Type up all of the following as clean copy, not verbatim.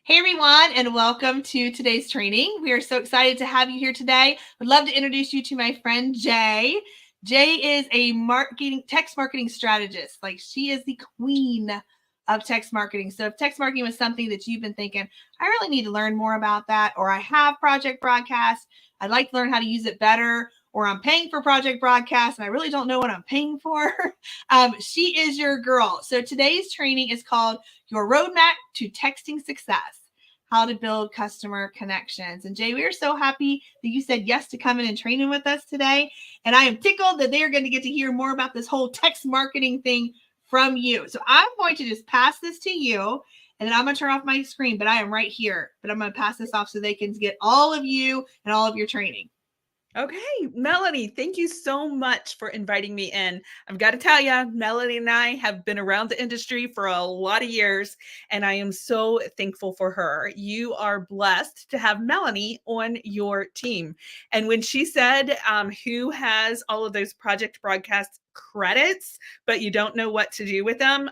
Hey everyone, and welcome to today's training. We are so excited to have you here today. I'd love to introduce you to my friend Jay. Jay is a text marketing strategist. Like, she is the queen of text marketing. So if text marketing was something that you've been thinking, I really need to learn more about that, or I have Project Broadcast, I'd like to learn how to use it better, or I'm paying for Project Broadcast and I really don't know what I'm paying for, she is your girl. So today's training is called Your Roadmap to Texting Success: How to Build Customer Connections. And Jay, we are so happy that you said yes to coming and training with us today. And I am tickled that they are going to get to hear more about this whole text marketing thing from you. So I'm going to just pass this to you, and then I'm going to turn off my screen, but I am right here. But I'm going to pass this off so they can get all of you and all of your training. Okay, Melanie, thank you so much for inviting me in. I've got to tell you, Melanie and I have been around the industry for a lot of years, and I am so thankful for her. You are blessed to have Melanie on your team. And when she said, who has all of those Project Broadcast credits, but you don't know what to do with them,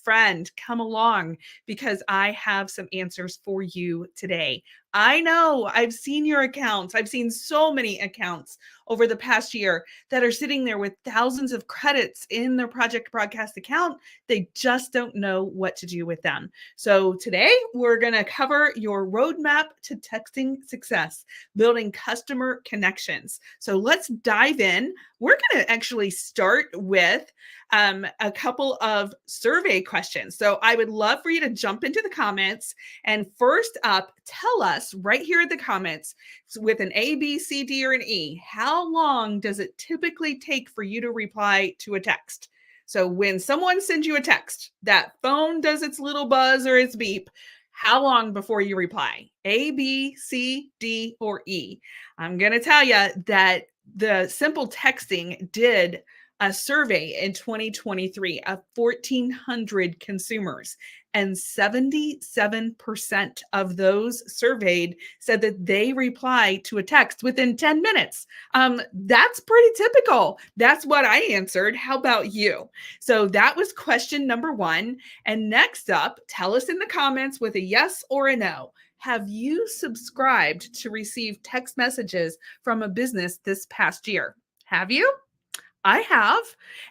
friend, come along, because I have some answers for you today. I know, I've seen your accounts. I've seen so many accounts over the past year that are sitting there with thousands of credits in their Project Broadcast account. They just don't know what to do with them. So today we're going to cover your roadmap to texting success, building customer connections. So let's dive in. We're going to actually start with a couple of survey questions. So I would love for you to jump into the comments, and first up, tell us right here in the comments, with an A, B, C, D, or an E, how long does it typically take for you to reply to a text? So when someone sends you a text, that phone does its little buzz or its beep, how long before you reply? A, B, C, D, or E? I'm going to tell you that the Simple Texting did a survey in 2023 of 1,400 consumers, and 77% of those surveyed said that they reply to a text within 10 minutes. That's pretty typical. That's what I answered. How about you? So that was question number one. And next up, tell us in the comments with a yes or a no. Have you subscribed to receive text messages from a business this past year? Have you? I have.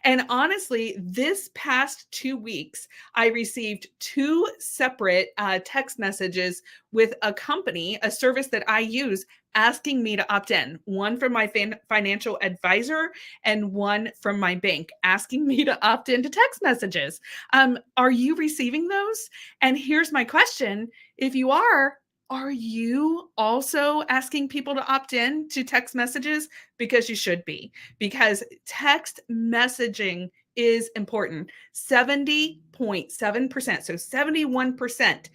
And honestly, this past 2 weeks, I received two separate text messages with a company, a service that I use, asking me to opt in. One from my financial advisor and one from my bank, asking me to opt into text messages. Are you receiving those? And here's my question. If you are you also asking people to opt in to text messages? Because you should be, because text messaging is important. 70.7%, so 71%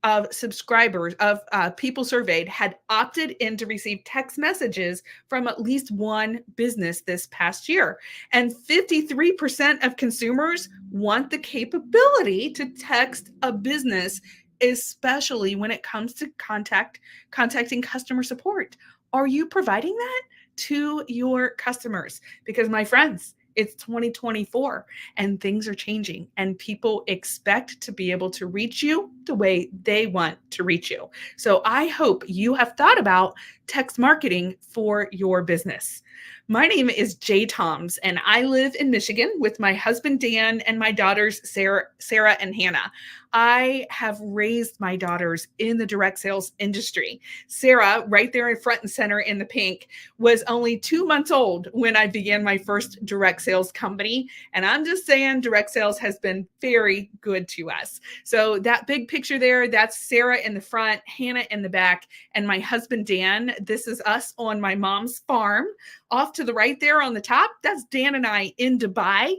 of subscribers, of people surveyed, had opted in to receive text messages from at least one business this past year. And 53% of consumers want the capability to text a business, especially when it comes to contacting customer support. Are you providing that to your customers? Because my friends, it's 2024 and things are changing, and people expect to be able to reach you the way they want to reach you. So I hope you have thought about text marketing for your business. My name is Jay Thoms, and I live in Michigan with my husband, Dan, and my daughters, Sarah and Hannah. I have raised my daughters in the direct sales industry. Sarah, right there in front and center in the pink, was only 2 months old when I began my first direct sales company. And I'm just saying, direct sales has been very good to us. So that big picture there, that's Sarah in the front, Hannah in the back, and my husband, Dan. This is us on my mom's farm. Off to the right there on the top, that's Dan and I in Dubai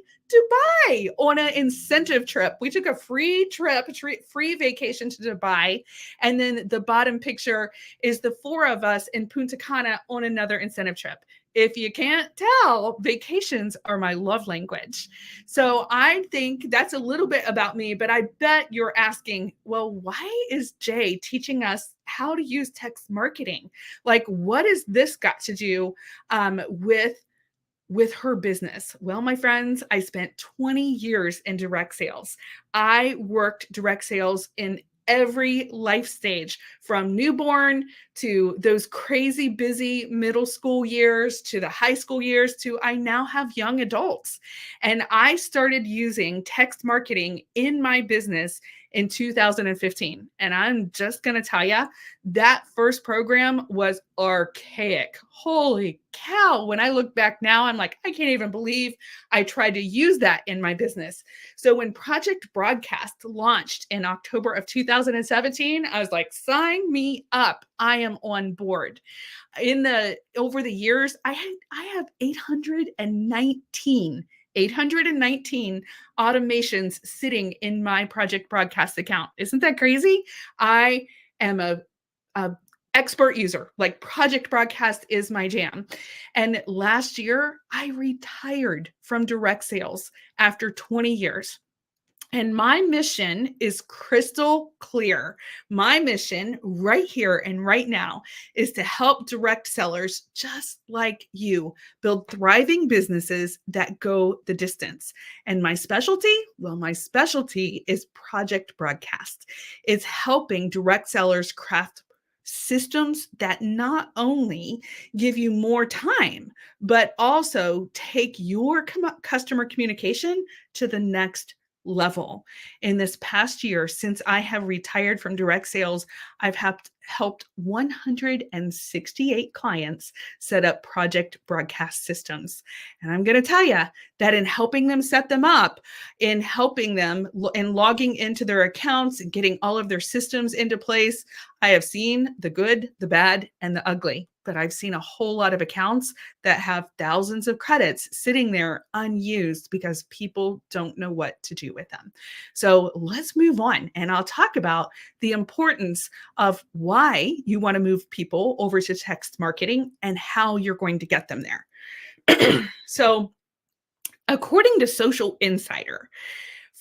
on an incentive trip. We took a free trip, free vacation to Dubai. And then the bottom picture is the four of us in Punta Cana on another incentive trip. If you can't tell, vacations are my love language. So I think that's a little bit about me, but I bet you're asking, well, why is Jay teaching us how to use text marketing? Like, what has this got to do with her business? Well, my friends, I spent 20 years in direct sales. I worked direct sales in every life stage, from newborn to those crazy busy middle school years to the high school years to I now have young adults. And I started using text marketing in my business in 2015. And I'm just going to tell you, that first program was archaic. Holy cow. When I look back now, I'm like, I can't even believe I tried to use that in my business. So when Project Broadcast launched in October of 2017, I was like, sign me up. I am on board. Over the years, I have 819 automations sitting in my Project Broadcast account. Isn't that crazy? I am a expert user. Like, Project Broadcast is my jam. And last year, I retired from direct sales after 20 years. And my mission is crystal clear. My mission right here and right now is to help direct sellers just like you build thriving businesses that go the distance. And my specialty? Well, my specialty is Project Broadcast. It's helping direct sellers craft systems that not only give you more time, but also take your customer communication to the next level. In this past year, since I have retired from direct sales, I've helped 168 clients set up Project Broadcast systems. And I'm going to tell you that in helping them set them up, in helping them in logging into their accounts and getting all of their systems into place, I have seen the good, the bad, and the ugly. But I've seen a whole lot of accounts that have thousands of credits sitting there unused because people don't know what to do with them. So let's move on. And I'll talk about the importance of why you want to move people over to text marketing and how you're going to get them there. So according to Social Insider,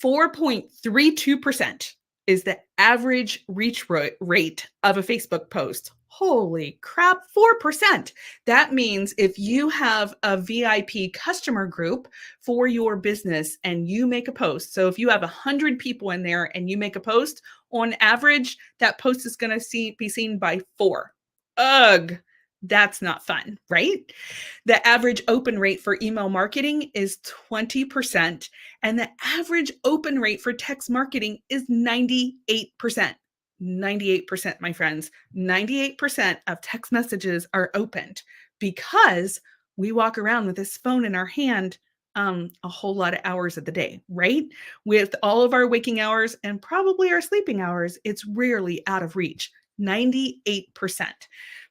4.32% is the average reach rate of a Facebook post. Holy crap, 4%. That means if you have a VIP customer group for your business and you make a post, so if you have 100 people in there and you make a post, on average, that post is going to be seen by 4. Ugh. That's not fun, right? The average open rate for email marketing is 20%, and the average open rate for text marketing is 98%. 98%, my friends. 98% of text messages are opened because we walk around with this phone in our hand a whole lot of hours of the day, right? With all of our waking hours and probably our sleeping hours, it's rarely out of reach. 98%.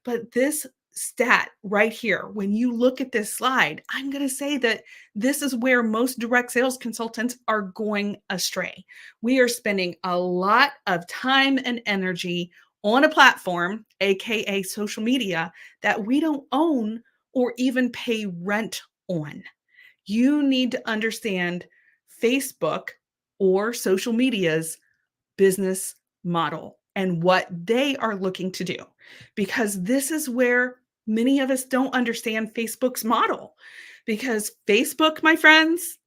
But this stat right here, when you look at this slide, I'm going to say that this is where most direct sales consultants are going astray. We are spending a lot of time and energy on a platform, aka social media, that we don't own or even pay rent on. You need to understand Facebook or social media's business model and what they are looking to do, because this is where many of us don't understand Facebook's model. Because Facebook, my friends,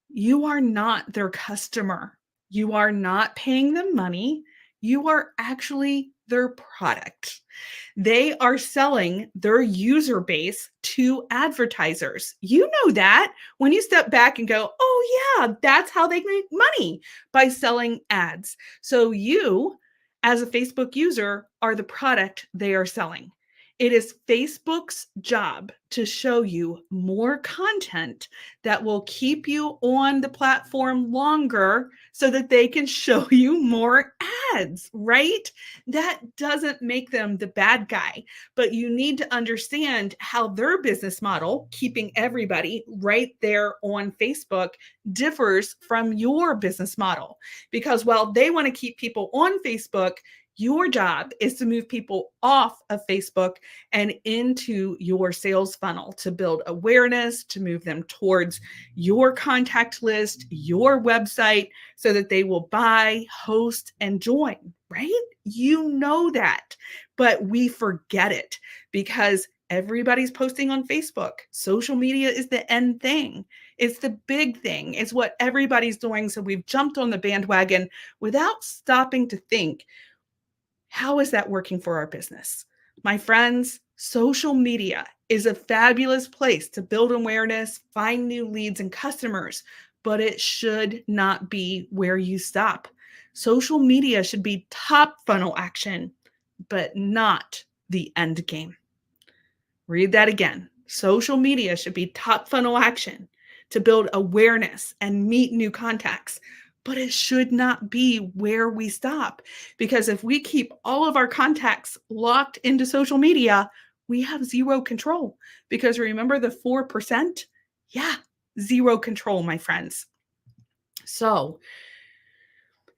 you are not their customer. You are not paying them money. You are actually their product. They are selling their user base to advertisers. You know that when you step back and go, oh yeah, that's how they make money, by selling ads. So you, as a Facebook user, are the product they are selling. It is Facebook's job to show you more content that will keep you on the platform longer so that they can show you more ads, right? That doesn't make them the bad guy, but you need to understand how their business model, keeping everybody right there on Facebook, differs from your business model. Because while they want to keep people on Facebook, your job is to move people off of Facebook and into your sales funnel to build awareness, to move them towards your contact list, your website, so that they will buy, host, and join, right? You know that, but we forget it because everybody's posting on Facebook. Social media is the end thing. It's the big thing. It's what everybody's doing. So we've jumped on the bandwagon without stopping to think, how is that working for our business? My friends, social media is a fabulous place to build awareness, find new leads and customers, but it should not be where you stop. Social media should be top funnel action, but not the end game. Read that again. Social media should be top funnel action to build awareness and meet new contacts, but it should not be where we stop. Because if we keep all of our contacts locked into social media, we have zero control. Because remember the 4%? Yeah, zero control, my friends. So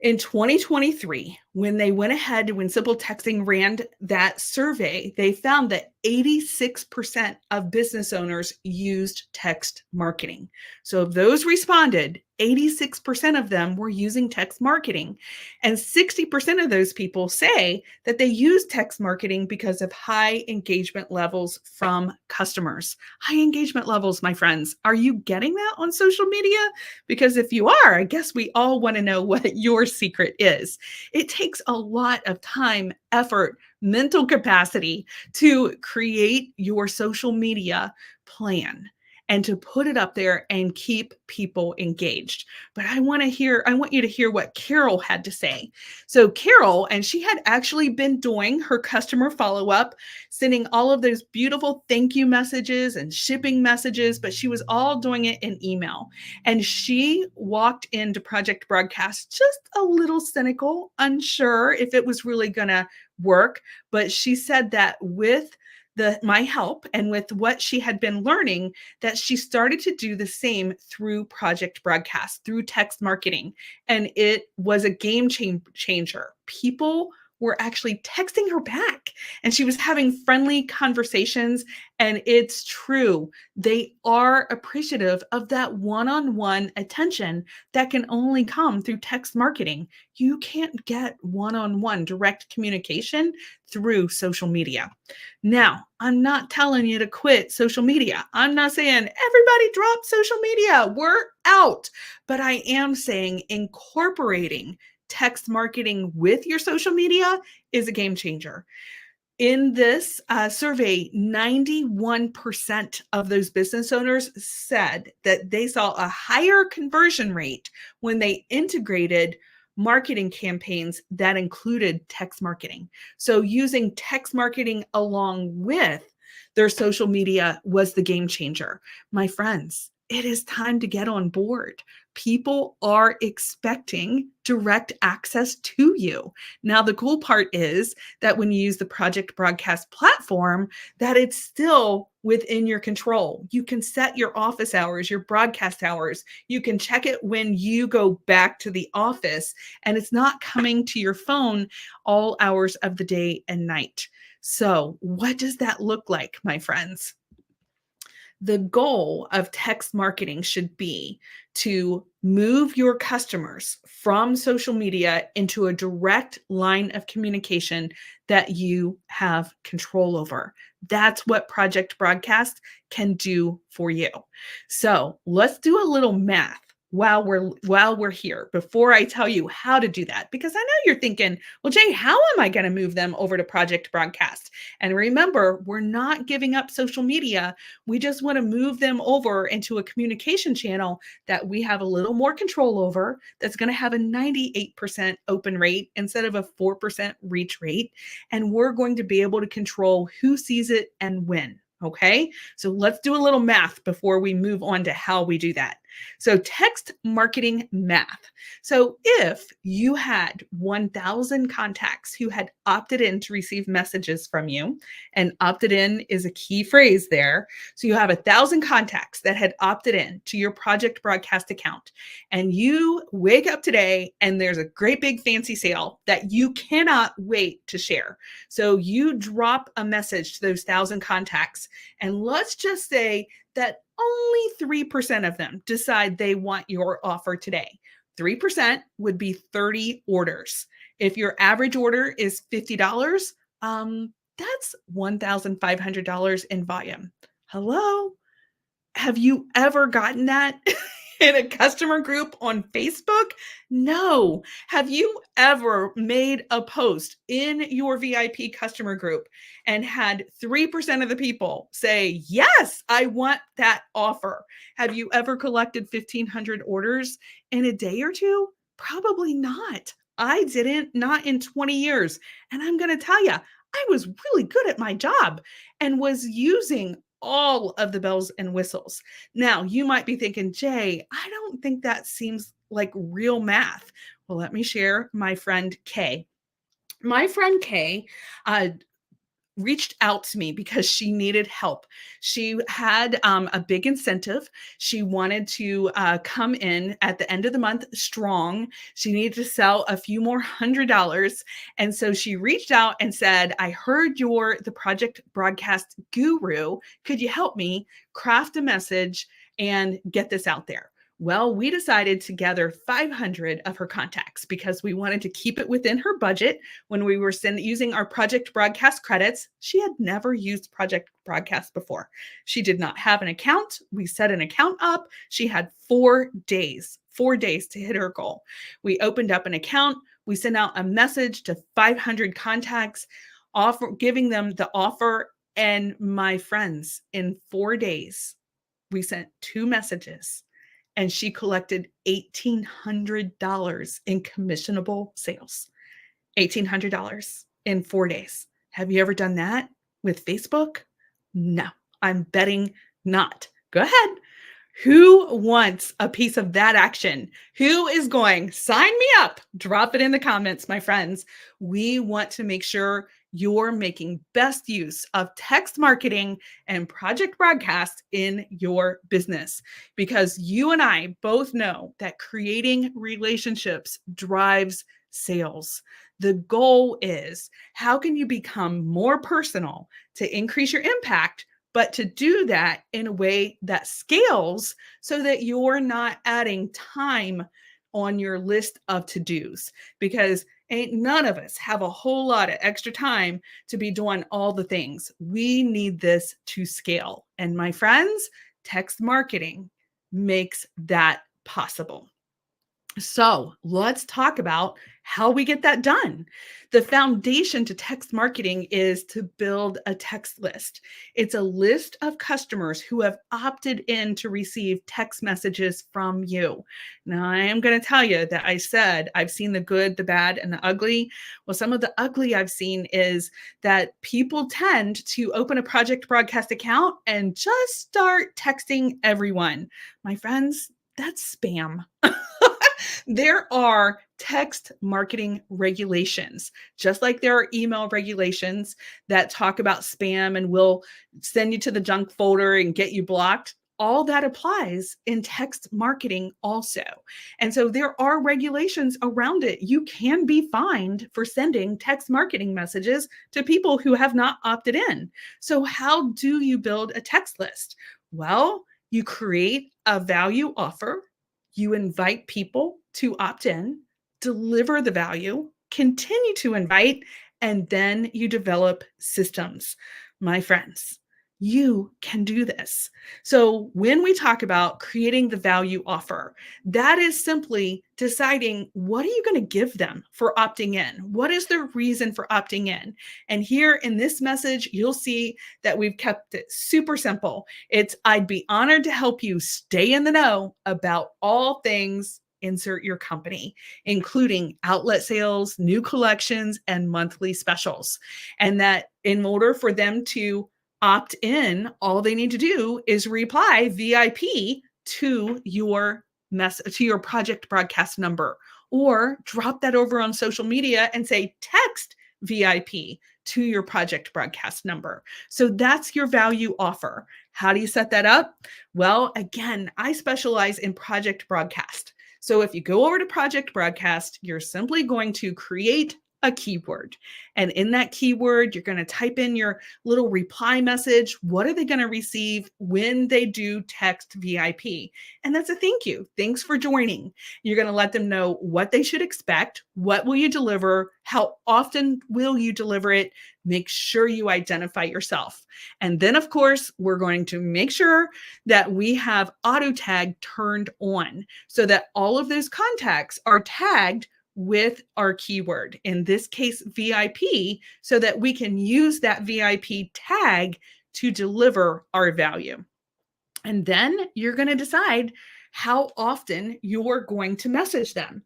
in 2023, when they went ahead, when Simple Texting ran that survey, they found that 86% of business owners used text marketing. So of those responded, 86% of them were using text marketing. And 60% of those people say that they use text marketing because of high engagement levels from customers. High engagement levels, my friends. Are you getting that on social media? Because if you are, I guess we all want to know what your secret is. It takes a lot of time, effort, mental capacity to create your social media plan and to put it up there and keep people engaged. But I want you to hear what Carol had to say. So Carol, and she had actually been doing her customer follow-up, sending all of those beautiful thank you messages and shipping messages, but she was all doing it in email. And she walked into Project Broadcast just a little cynical, unsure if it was really gonna work. But she said that with my help and with what she had been learning, that she started to do the same through Project Broadcast, through text marketing. And it was a game changer. People were actually texting her back and she was having friendly conversations. And it's true. They are appreciative of that one-on-one attention that can only come through text marketing. You can't get one-on-one direct communication through social media. Now, I'm not telling you to quit social media. I'm not saying everybody drop social media. We're out. But I am saying incorporating text marketing with your social media is a game changer. In this survey, 91% of those business owners said that they saw a higher conversion rate when they integrated marketing campaigns that included text marketing. So using text marketing along with their social media was the game changer. My friends, it is time to get on board. People are expecting direct access to you. Now, the cool part is that when you use the Project Broadcast platform, that it's still within your control. You can set your office hours, your broadcast hours. You can check it when you go back to the office, and it's not coming to your phone all hours of the day and night. So what does that look like, my friends? The goal of text marketing should be to move your customers from social media into a direct line of communication that you have control over. That's what Project Broadcast can do for you. So let's do a little math while we're here before I tell you how to do that, because I know you're thinking, well, Jay, how am I going to move them over to Project Broadcast? And remember, we're not giving up social media. We just want to move them over into a communication channel that we have a little more control over, that's going to have a 98% open rate instead of a 4% reach rate. And we're going to be able to control who sees it and when. Okay, so let's do a little math before we move on to how we do that. So text marketing math. So if you had 1,000 contacts who had opted in to receive messages from you, and opted in is a key phrase there. So you have 1,000 contacts that had opted in to your Project Broadcast account, and you wake up today and there's a great big fancy sale that you cannot wait to share. So you drop a message to those 1,000 contacts, and let's just say that only 3% of them decide they want your offer today. 3% would be 30 orders. If your average order is $50, that's $1,500 in volume. Hello? Have you ever gotten that in a customer group on Facebook? No. Have you ever made a post in your VIP customer group and had 3% of the people say, yes, I want that offer? Have you ever collected 1,500 orders in a day or two? Probably not. I didn't, not in 20 years. And I'm going to tell you, I was really good at my job and was using all of the bells and whistles. Now, you might be thinking, Jay, I don't think that seems like real math. Well, let me share my friend Kay. My friend Kay reached out to me because she needed help. She had a big incentive. She wanted to come in at the end of the month strong. She needed to sell a few more $100. And so she reached out and said, I heard you're the project broadcast guru. Could you help me craft a message and get this out there? Well, we decided to gather 500 of her contacts because we wanted to keep it within her budget when we were using our project broadcast credits. She had never used project broadcast before. She did not have an account. We set an account up. She had 4 days to hit her goal. We opened up an account. We sent out a message to 500 contacts, giving them the offer. And my friends, in 4 days, we sent 2 messages. And she collected $1,800 in commissionable sales. $1,800 in 4 days. Have you ever done that with Facebook? No, I'm betting not. Go ahead. Who wants a piece of that action? Who is going? Sign me up. Drop it in the comments, my friends. We want to make sure you're making best use of text marketing and project broadcast in your business, because you and I both know that creating relationships drives sales. The goal is, how can you become more personal to increase your impact, but to do that in a way that scales so that you're not adding time on your list of to-dos, because ain't none of us have a whole lot of extra time to be doing all the things. We need this to scale. And my friends, text marketing makes that possible. So let's talk about how we get that done. The foundation to text marketing is to build a text list. It's a list of customers who have opted in to receive text messages from you. Now, I am going to tell you that I said I've seen the good, the bad, and the ugly. Well, some of the ugly I've seen is that people tend to open a project broadcast account and just start texting everyone. My friends, that's spam. There are text marketing regulations, just like there are email regulations that talk about spam and will send you to the junk folder and get you blocked. All that applies in text marketing also. And so there are regulations around it. You can be fined for sending text marketing messages to people who have not opted in. So how do you build a text list? Well, you create a value offer. You invite people to opt in, deliver the value, continue to invite, and then you develop systems. My friends, you can do this. So when we talk about creating the value offer, that is simply deciding, what are you going to give them for opting in? What is their reason for opting in? And here in this message, you'll see that we've kept it super simple. It's, I'd be honored to help you stay in the know about all things insert your company, including outlet sales, new collections, and monthly specials. And that in order for them to opt in, all they need to do is reply VIP to your project broadcast number, or drop that over on social media and say text VIP to your project broadcast number. So that's your value offer. How do you set that up? Well, again, I specialize in project broadcast. So if you go over to project broadcast, you're simply going to create a keyword. And in that keyword, you're going to type in your little reply message. What are they going to receive when they do text VIP? And that's a thank you. Thanks for joining. You're going to let them know what they should expect. What will you deliver? How often will you deliver it? Make sure you identify yourself. And then, of course, we're going to make sure that we have auto tag turned on so that all of those contacts are tagged with our keyword, in this case, VIP, so that we can use that VIP tag to deliver our value. And then you're going to decide how often you're going to message them.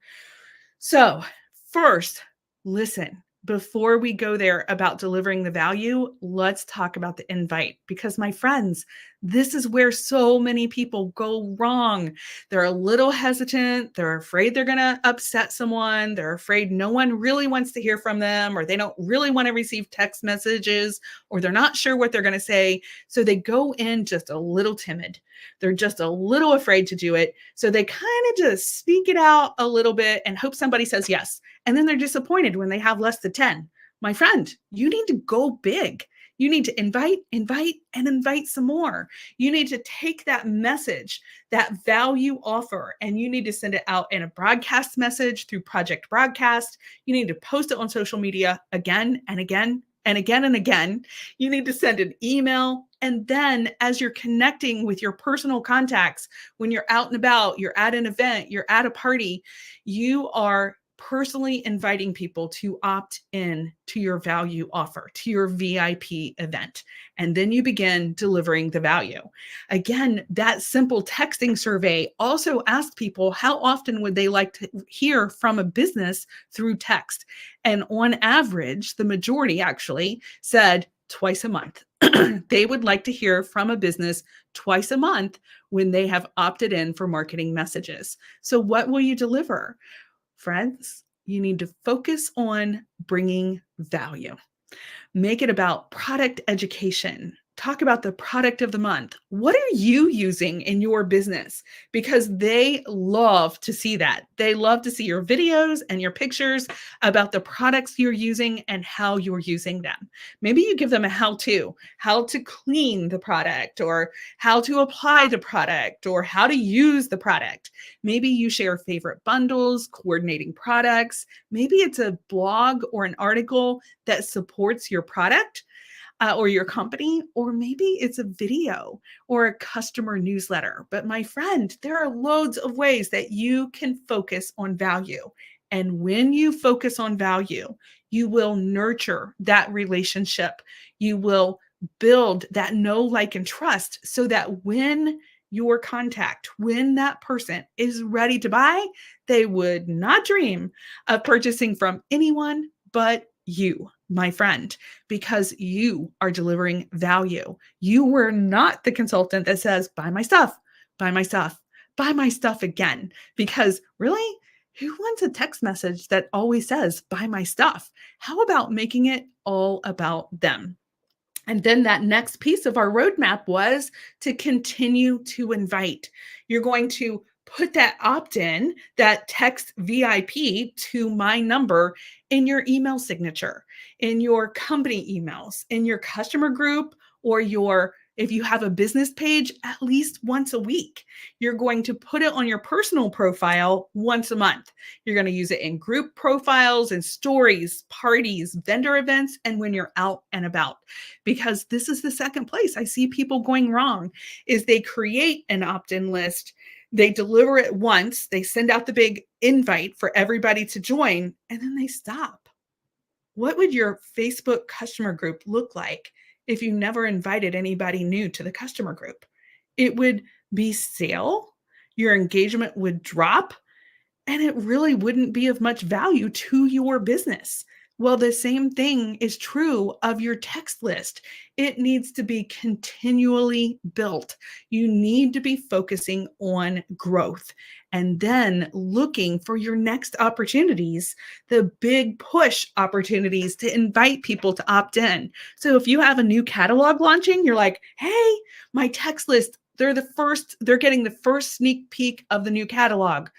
So first, listen. Before we go there about delivering the value, let's talk about the invite, because my friends, this is where so many people go wrong. They're a little hesitant. They're afraid they're going to upset someone. They're afraid no one really wants to hear from them, or they don't really want to receive text messages, or they're not sure what they're going to say. So they go in just a little timid. They're just a little afraid to do it. So they kind of just speak it out a little bit and hope somebody says yes. And then they're disappointed when they have less than 10. My friend, you need to go big. You need to invite, and invite some more. You need to take that message, that value offer, and you need to send it out in a broadcast message through Project Broadcast. You need to post it on social media again and again and again and again. You need to send an email. And then as you're connecting with your personal contacts, when you're out and about, you're at an event, you're at a party, you are personally inviting people to opt in to your value offer, to your VIP event. And then you begin delivering the value. Again, that simple texting survey also asked people how often would they like to hear from a business through text. And on average, the majority actually said twice a month. They would like to hear from a business twice a month when they have opted in for marketing messages. So what will you deliver? Friends, you need to focus on bringing value. Make it about product education. Talk about the product of the month. What are you using in your business? Because they love to see that. They love to see your videos and your pictures about the products you're using and how you're using them. Maybe you give them a how to clean the product, or how to apply the product, or how to use the product. Maybe you share favorite bundles, coordinating products. Maybe it's a blog or an article that supports your product or your company, or maybe it's a video or a customer newsletter. But my friend, there are loads of ways that you can focus on value. And when you focus on value, you will nurture that relationship. You will build that know, like, and trust, so that when your contact, when that person is ready to buy, they would not dream of purchasing from anyone but you, my friend, because you are delivering value. You were not the consultant that says, buy my stuff, buy my stuff, buy my stuff again. Because really, who wants a text message that always says, buy my stuff? How about making it all about them? And then that next piece of our roadmap was to continue to invite. You're going to put that opt-in, that text VIP to my number in your email signature, in your company emails, in your customer group, or if you have a business page, at least once a week. You're going to put it on your personal profile once a month. You're going to use it in group profiles and stories, parties, vendor events, and when you're out and about. Because this is the second place I see people going wrong, is they create an opt-in list. They deliver it once, they send out the big invite for everybody to join, and then they stop. What would your Facebook customer group look like if you never invited anybody new to the customer group? It would be stale, your engagement would drop, and it really wouldn't be of much value to your business. Well, the same thing is true of your text list. It needs to be continually built. You need to be focusing on growth and then looking for your next opportunities, the big push opportunities to invite people to opt in. So if you have a new catalog launching, you're like, hey, my text list, they're getting the first sneak peek of the new catalog.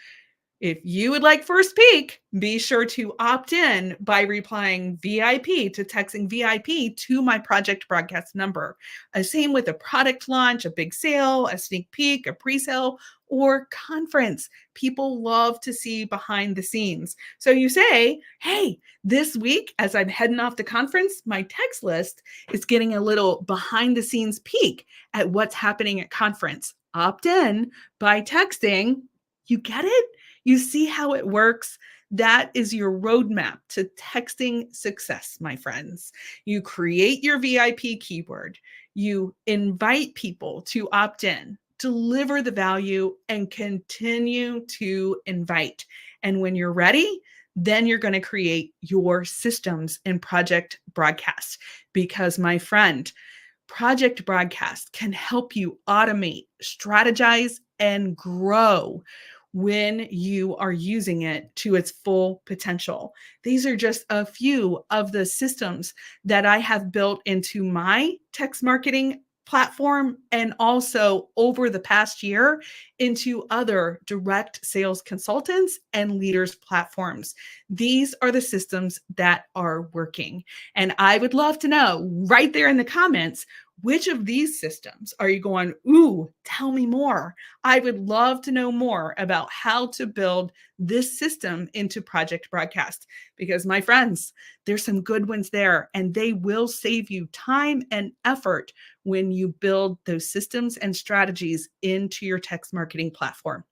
If you would like first peek, be sure to opt in by replying VIP to texting VIP to my project broadcast number. Same with a product launch, a big sale, a sneak peek, a pre-sale, or conference. People love to see behind the scenes. So you say, hey, this week, as I'm heading off to conference, my text list is getting a little behind the scenes peek at what's happening at conference. Opt in by texting. You get it? You see how it works? That is your roadmap to texting success, my friends. You create your VIP keyword. You invite people to opt in, deliver the value, and continue to invite. And when you're ready, then you're going to create your systems in Project Broadcast. Because, my friend, Project Broadcast can help you automate, strategize, and grow when you are using it to its full potential. These are just a few of the systems that I have built into my text marketing platform, and also over the past year into other direct sales consultants and leaders platforms. These are the systems that are working. And I would love to know right there in the comments, which of these systems are you going, ooh, tell me more. I would love to know more about how to build this system into Project Broadcast, because my friends, there's some good ones there, and they will save you time and effort when you build those systems and strategies into your text marketing platform.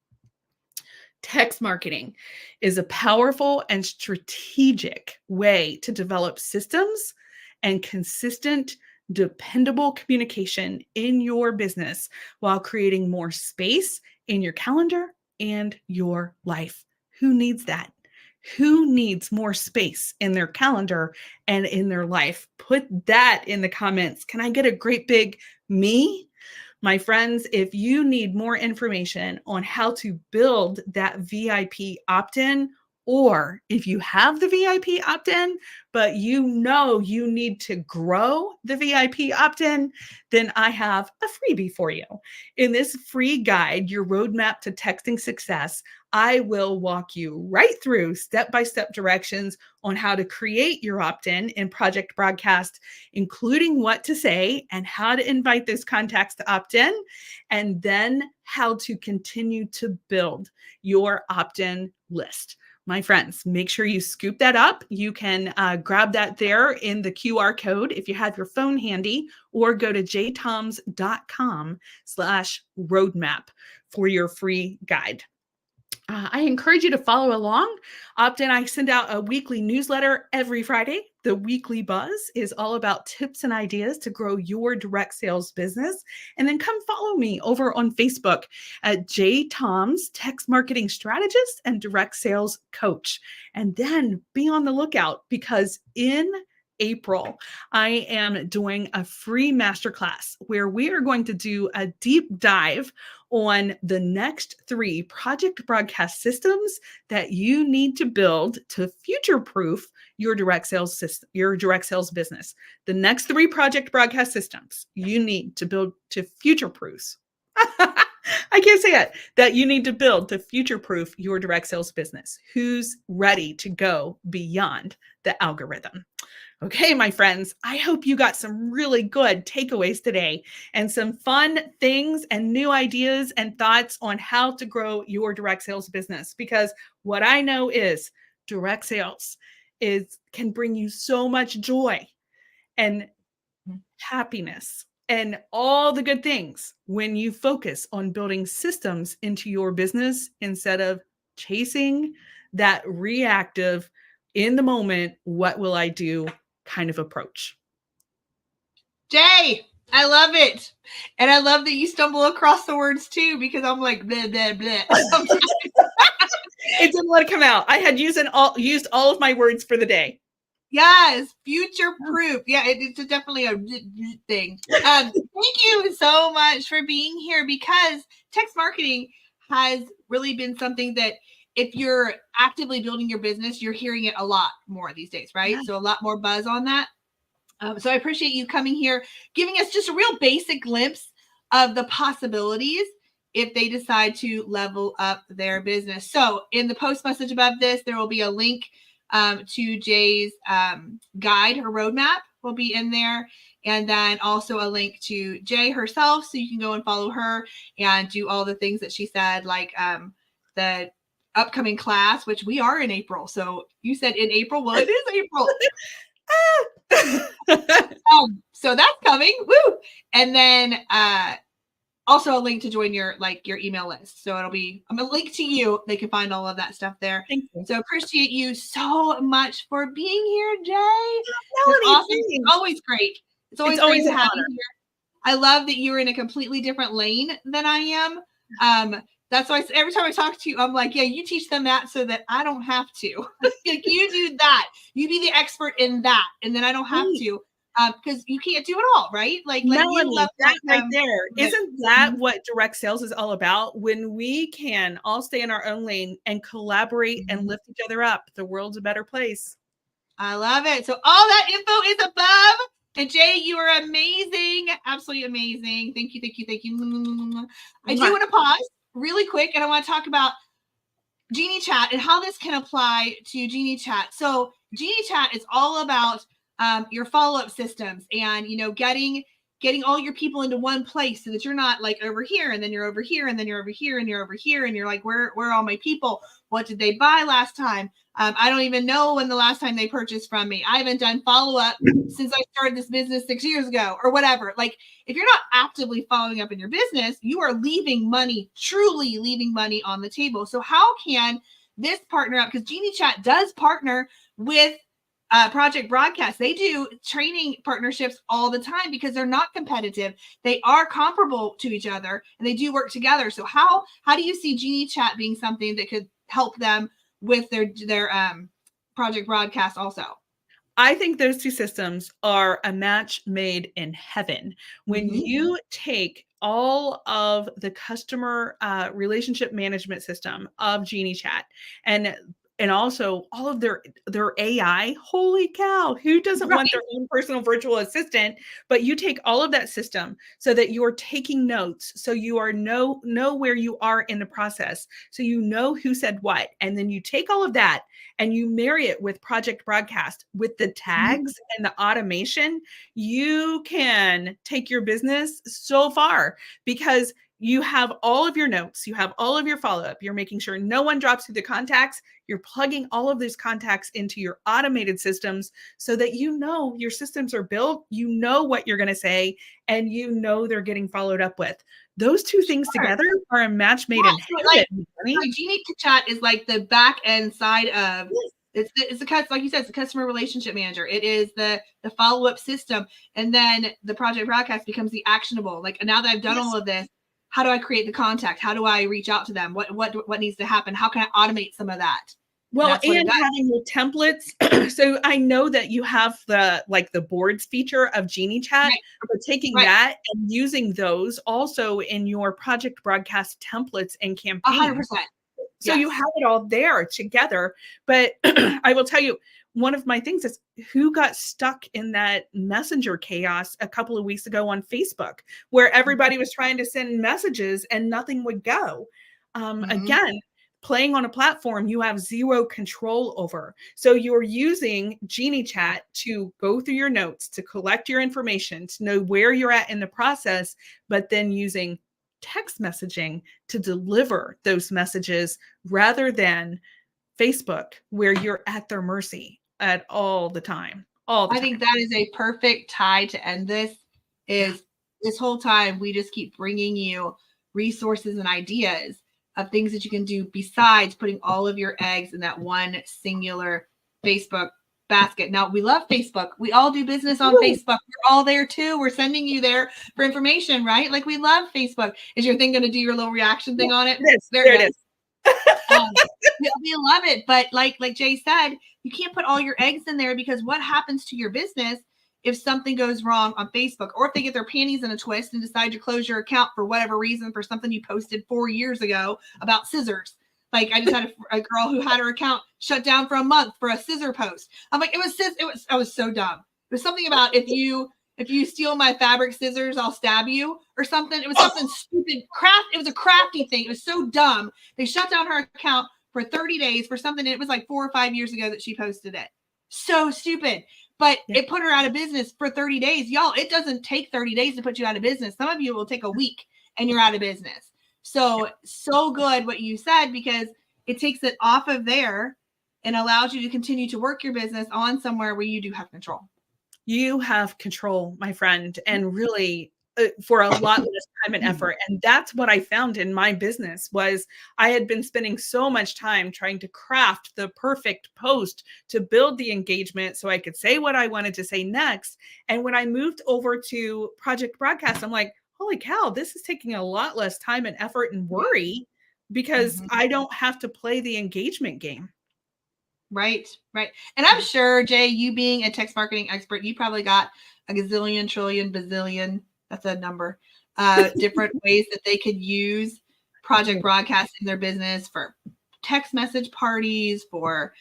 Text marketing is a powerful and strategic way to develop systems and consistent, dependable communication in your business while creating more space in your calendar and your life. Who needs that? Who needs more space in their calendar and in their life? Put that in the comments. Can I get a great big me? My friends, if you need more information on how to build that VIP opt-in, or if you have the VIP opt-in, but you know you need to grow the VIP opt-in, then I have a freebie for you. In this free guide, Your Roadmap to Texting Success, I will walk you right through step-by-step directions on how to create your opt-in in Project Broadcast, including what to say and how to invite those contacts to opt in, and then how to continue to build your opt-in list. My friends, make sure you scoop that up. You can grab that there in the QR code if you have your phone handy, or go to jtoms.com/roadmap for your free guide. I encourage you to follow along. Opt-in, I send out a weekly newsletter every Friday. The Weekly Buzz is all about tips and ideas to grow your direct sales business. And then come follow me over on Facebook at Thoms, Text Marketing Strategist and Direct Sales Coach. And then be on the lookout, because in April, I am doing a free masterclass where we are going to do a deep dive on the next 3 Project Broadcast systems that you need to build to future-proof your direct sales system, your direct sales business. The next 3 Project Broadcast systems you need to build to future-proof. I can't say it. That you need to build to future-proof your direct sales business. Who's ready to go beyond the algorithm? Okay, my friends, I hope you got some really good takeaways today and some fun things and new ideas and thoughts on how to grow your direct sales business. Because what I know is direct sales can bring you so much joy and happiness and all the good things when you focus on building systems into your business instead of chasing that reactive, in the moment, what will I do kind of approach. Jay, I love it. And I love that you stumble across the words too, because I'm like, blah, blah, blah. It didn't want to come out. I had used all of my words for the day. Yes, future proof. Yeah, it's definitely a thing. Thank you so much for being here, because text marketing has really been something that, if you're actively building your business, you're hearing it a lot more these days, right? Yeah. So a lot more buzz on that. So I appreciate you coming here, giving us just a real basic glimpse of the possibilities if they decide to level up their business. So in the post message above this, there will be a link to Jay's guide. Her roadmap will be in there. And then also a link to Jay herself, so you can go and follow her and do all the things that she said, like the upcoming class, which we are in April. So you said in April. Well, it is April. So that's coming. Woo! And then also a link to join your email list. So it'll be a link to you. They can find all of that stuff there. Thank you. So appreciate you so much for being here, Jay. Melanie, awesome. It's always great. It's always great to have you here. I love that you're in a completely different lane than I am. That's why every time I talk to you, I'm like, yeah, you teach them that so that I don't have to. Like, you do that. You be the expert in that, and then I don't have to. Because you can't do it all, right? Like Melanie, you love that right there. Isn't that what direct sales is all about? When we can all stay in our own lane and collaborate and lift each other up, the world's a better place. I love it. So all that info is above. And Jay, you are amazing. Absolutely amazing. Thank you. Thank you. Thank you. I do want to pause really quick, and I want to talk about Geniechat and how this can apply to Geniechat. So Geniechat is all about your follow-up systems and, getting all your people into one place so that you're not like over here and then you're over here and then you're over here and you're over here and you're like, where are all my people? What did they buy last time? I don't even know when the last time they purchased from me. I haven't done follow-up since I started this business 6 years ago or whatever. Like, if you're not actively following up in your business, you are truly leaving money on the table. So how can this partner up? Because Geniechat does partner with Project Broadcast. They do training partnerships all the time because they're not competitive. They are comparable to each other and they do work together. So how do you see Geniechat being something that could help them with their Project Broadcast also? I think those two systems are a match made in heaven. When you take all of the customer relationship management system of Geniechat and also all of their AI, holy cow, who doesn't want their own personal virtual assistant? But you take all of that system so that you're taking notes, so you are know where you are in the process, so you know who said what, and then you take all of that and you marry it with Project Broadcast with the tags and the automation. You can take your business so far because you have all of your notes, you have all of your follow-up, you're making sure no one drops through the contacts, you're plugging all of those contacts into your automated systems so that your systems are built, you know what you're going to say, and you know they're getting followed up with. Those two things together are a match made in heaven. Geniechat is like the back end side of it's the like you said, it's the customer relationship manager. It is the follow-up system, and then the Project Broadcast becomes the actionable. Like, now that I've done all of this, how do I create the contact? How do I reach out to them? What needs to happen? How can I automate some of that? Well, and having the templates. So I know that you have the boards feature of Geniechat, but taking that and using those also in your Project Broadcast templates and campaigns. 100%. So you have it all there together. But I will tell you, one of my things is who got stuck in that messenger chaos a couple of weeks ago on Facebook, where everybody was trying to send messages and nothing would go. Again, playing on a platform you have zero control over. So you're using Geniechat to go through your notes, to collect your information, to know where you're at in the process, but then using text messaging to deliver those messages rather than Facebook, where you're at their mercy at all the time. I think that is a perfect tie to end this. This whole time we just keep bringing you resources and ideas of things that you can do besides putting all of your eggs in that one singular Facebook basket. Now, we love Facebook. We all do business on Facebook. We're all there too. We're sending you there for information, right? Like, we love Facebook. Is your thing going to do your little reaction thing on it? There it is. We love it. But like Jay said, you can't put all your eggs in there, because what happens to your business if something goes wrong on Facebook, or if they get their panties in a twist and decide to close your account for whatever reason, for something you posted 4 years ago about scissors? Like, I just had a girl who had her account shut down for a month for a scissor post. I'm like, I was so dumb. It was something about if you if you steal my fabric scissors, I'll stab you or something. It was something stupid. It was a crafty thing. It was so dumb. They shut down her account for 30 days for something. It was like 4 or 5 years ago that she posted it. So stupid. But it put her out of business for 30 days. Y'all, it doesn't take 30 days to put you out of business. Some of you will take a week and you're out of business. So good what you said, because it takes it off of there and allows you to continue to work your business on somewhere where you do have control. You have control, my friend, and really for a lot less time and effort. And that's what I found in my business was I had been spending so much time trying to craft the perfect post to build the engagement so I could say what I wanted to say next. And when I moved over to Project Broadcast, I'm like, holy cow, this is taking a lot less time and effort and worry because I don't have to play the engagement game. Right. And I'm sure, Jay, you being a text marketing expert, you probably got a gazillion, trillion, bazillion, that's a number, different ways that they could use Project Broadcast in their business for text message parties, for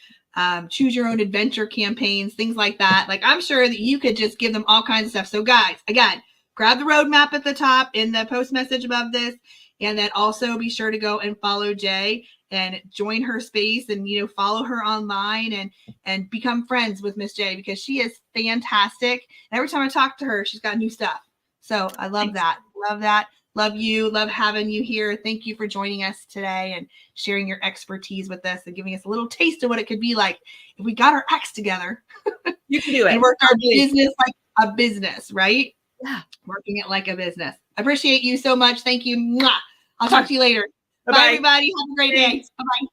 choose your own adventure campaigns, things like that. Like, I'm sure that you could just give them all kinds of stuff. So guys, again, grab the roadmap at the top in the post message above this. And then also be sure to go and follow Jay and join her space and, follow her online and become friends with Miss J, because she is fantastic. And every time I talk to her, she's got new stuff. So I love that. Love that. Love you. Love having you here. Thank you for joining us today and sharing your expertise with us and giving us a little taste of what it could be like if we got our acts together. You can do it. And work our business like a business, right? Yeah. Working it like a business. I appreciate you so much. Thank you. Mwah. I'll talk to you later. Bye-bye. Bye, everybody. Have a great day. Bye-bye.